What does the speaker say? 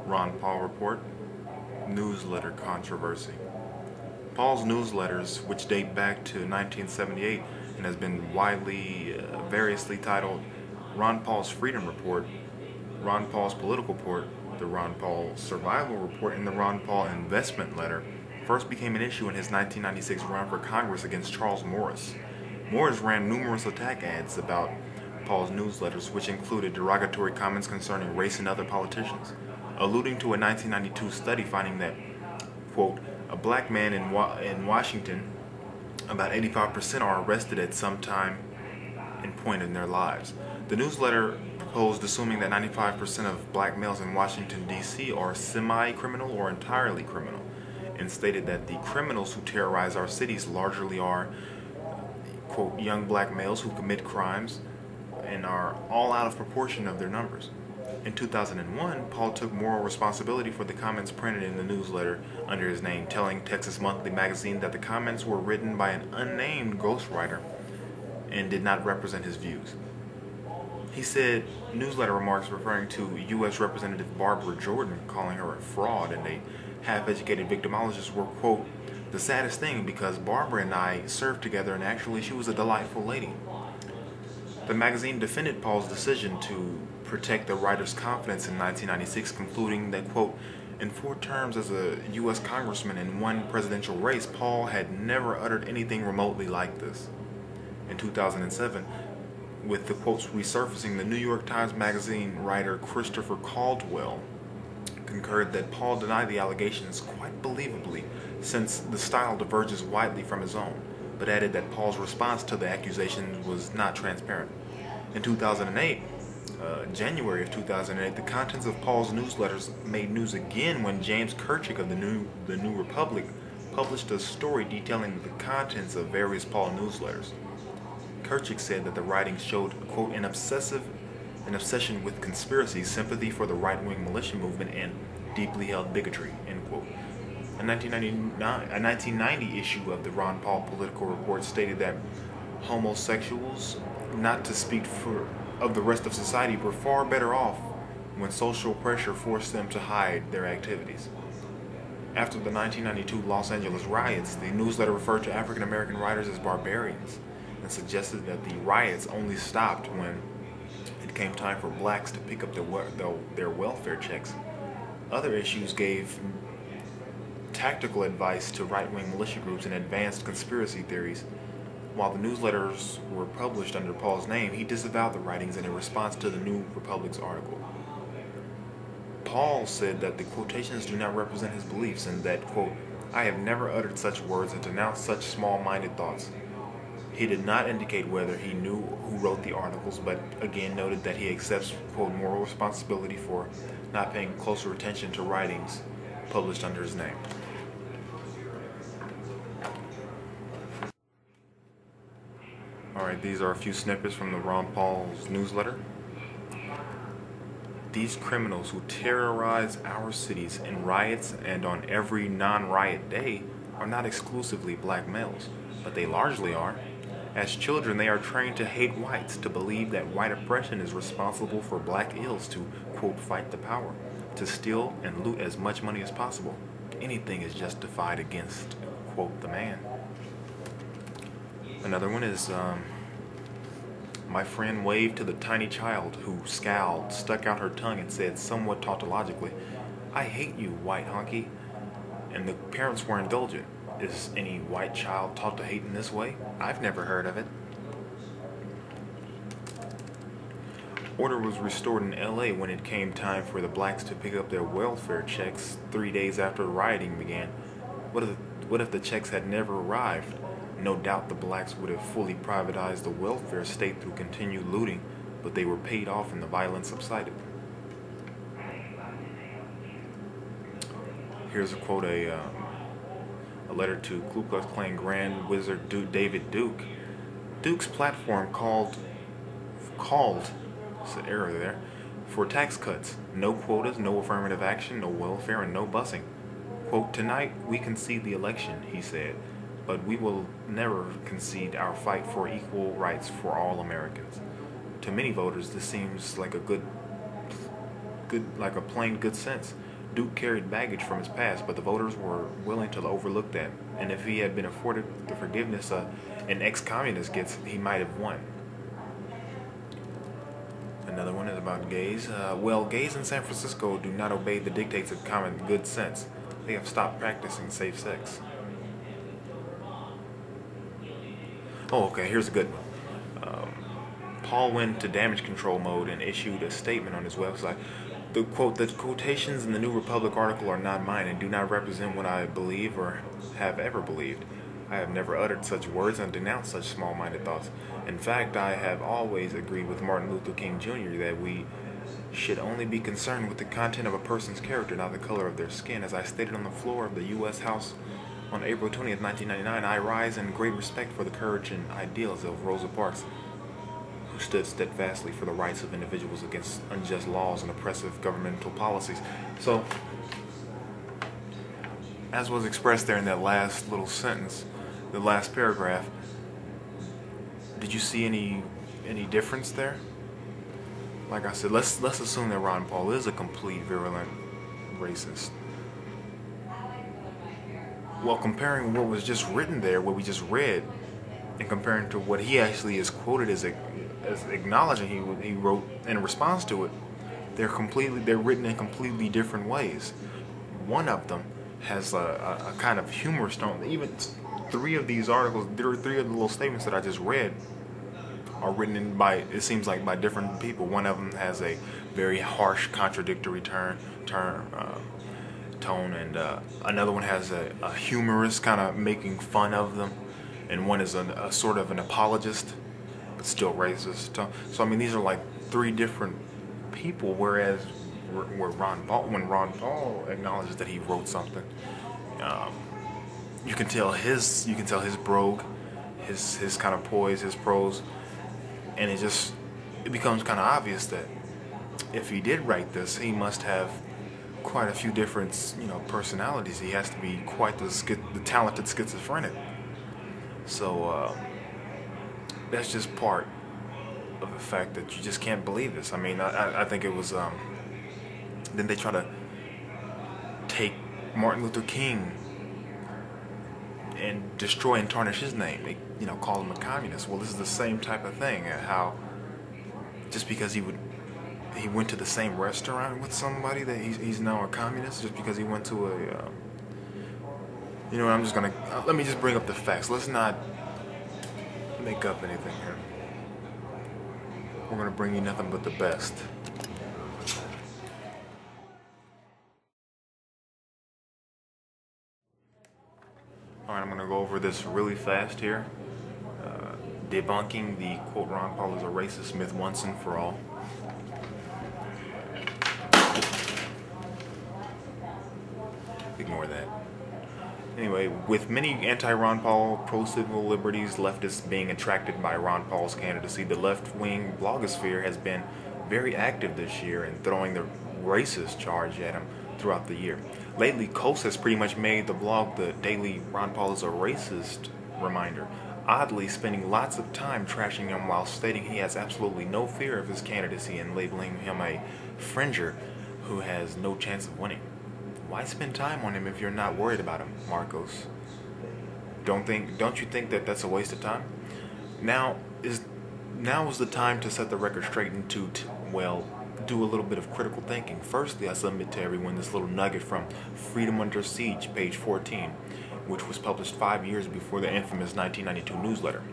Ron Paul Report, Newsletter Controversy. Paul's newsletters, which date back to 1978 and has been variously titled Ron Paul's Freedom Report, Ron Paul's Political Report, the Ron Paul Survival Report, and the Ron Paul Investment Letter, first became an issue in his 1996 run for Congress against Charles Morris. Morris ran numerous attack ads about Paul's newsletters, which included derogatory comments concerning race and other politicians, alluding to a 1992 study finding that, quote, a black man in Washington, about 85% are arrested at some time and point in their lives. The newsletter proposed assuming that 95% of black males in Washington, D.C. are semi-criminal or entirely criminal, and stated that the criminals who terrorize our cities largely are, quote, young black males who commit crimes and are all out of proportion of their numbers. In 2001, Paul took moral responsibility for the comments printed in the newsletter under his name, telling Texas Monthly magazine that the comments were written by an unnamed ghostwriter and did not represent his views. He said newsletter remarks referring to U.S. Representative Barbara Jordan, calling her a fraud and a half-educated victimologist, were, quote, the saddest thing because Barbara and I served together and actually she was a delightful lady. The magazine defended Paul's decision to protect the writer's confidence in 1996, concluding that, quote, in 4 terms as a U.S. congressman in 1 presidential race, Paul had never uttered anything remotely like this. In 2007, with the quotes resurfacing, the New York Times Magazine writer Christopher Caldwell concurred that Paul denied the allegations quite believably, since the style diverges widely from his own, but added that Paul's response to the accusations was not transparent. In 2008, January of 2008, the contents of Paul's newsletters made news again when James Kirchick of the New Republic published a story detailing the contents of various Paul newsletters. Kirchick said that the writings showed, quote, an obsession with conspiracy, sympathy for the right-wing militia movement, and deeply held bigotry, end quote. A 1990 issue of the Ron Paul Political Report stated that homosexuals, not to speak of the rest of society, were far better off when social pressure forced them to hide their activities. After the 1992 Los Angeles riots, the newsletter referred to African American writers as barbarians and suggested that the riots only stopped when it came time for blacks to pick up their welfare checks. Other issues gave tactical advice to right-wing militia groups and advanced conspiracy theories. While the newsletters were published under Paul's name, he disavowed the writings in a response to the New Republic's article. Paul said that the quotations do not represent his beliefs and that, quote, I have never uttered such words and denounced such small-minded thoughts. He did not indicate whether he knew who wrote the articles, but again noted that he accepts, quote, moral responsibility for not paying closer attention to writings published under his name. Alright, these are a few snippets from the Ron Paul's newsletter. These criminals who terrorize our cities in riots and on every non-riot day are not exclusively black males, but they largely are. As children, they are trained to hate whites, to believe that white oppression is responsible for black ills, to, quote, fight the power, to steal and loot as much money as possible. Anything is justified against, quote, the man. Another one is, my friend waved to the tiny child who scowled, stuck out her tongue, and said somewhat tautologically, I hate you, white honky. And the parents were indulgent. Is any white child taught to hate in this way? I've never heard of it. Order was restored in LA when it came time for the blacks to pick up their welfare checks 3 days after the rioting began. What if the checks had never arrived? No doubt the blacks would have fully privatized the welfare state through continued looting, but they were paid off and the violence subsided. Here's a quote, a letter to Ku Klux Klan Grand Wizard David Duke. Duke's platform called, it's an error there, for tax cuts, no quotas, no affirmative action, no welfare, and no busing. Quote, tonight we concede the election, he said, but we will never concede our fight for equal rights for all Americans. To many voters, this seems like a plain good sense, Duke carried baggage from his past, but the voters were willing to overlook that. And if he had been afforded the forgiveness an ex-communist gets, he might have won. Another one is about gays. Well, gays in San Francisco do not obey the dictates of common good sense. They have stopped practicing safe sex. Oh, okay, here's a good one. Paul went to damage control mode and issued a statement on his website. The quotations in the New Republic article are not mine and do not represent what I believe or have ever believed. I have never uttered such words and denounced such small-minded thoughts. In fact, I have always agreed with Martin Luther King Jr. that we should only be concerned with the content of a person's character, not the color of their skin. As I stated on the floor of the U.S. House on April 20th, 1999, I rise in great respect for the courage and ideals of Rosa Parks, who stood steadfastly for the rights of individuals against unjust laws and oppressive governmental policies. So, as was expressed there in that last little sentence, the last paragraph, did you see any difference there? Like I said, let's assume that Ron Paul is a complete virulent racist. Well, comparing what was just written there, what we just read, and comparing to what he actually is quoted as acknowledging he wrote in response to it, they're written in completely different ways. One of them has a kind of humorous tone. Even three of these articles, three of the little statements that I just read are written in it seems like by different people. One of them has a very harsh, contradictory tone, and another one has a humorous kind of making fun of them, and one is a sort of an apologist, but still racist tone. So I mean, these are like three different people. Whereas when Ron Paul acknowledges that he wrote something, you can tell his brogue, his kind of poise, his prose, and it becomes kind of obvious that if he did write this, he must have quite a few different personalities. He has to be quite the talented schizophrenic. So that's just part of the fact that you just can't believe this. I mean, I think it was then they try to take Martin Luther King and destroy and tarnish his name. They call him a communist. Well, this is the same type of thing. How just because he went to the same restaurant with somebody that he's now a communist, just because he went to a I'm just gonna let me just bring up the facts. Let's not make up anything here. We're gonna bring you nothing but the best. Alright, I'm gonna go over this really fast here. Debunking the quote Ron Paul is a racist myth once and for all. Ignore that. Anyway, with many anti-Ron Paul, pro-civil liberties leftists being attracted by Ron Paul's candidacy, the left-wing blogosphere has been very active this year in throwing the racist charge at him throughout the year. Lately, Coase has pretty much made the blog the daily Ron Paul is a racist reminder, oddly spending lots of time trashing him while stating he has absolutely no fear of his candidacy and labeling him a fringer who has no chance of winning. Why spend time on him if you're not worried about him, Marcos? Don't you think that that's a waste of time? Now is the time to set the record straight and to do a little bit of critical thinking. Firstly, I submit to everyone this little nugget from Freedom Under Siege, page 14, which was published 5 years before the infamous 1992 newsletter.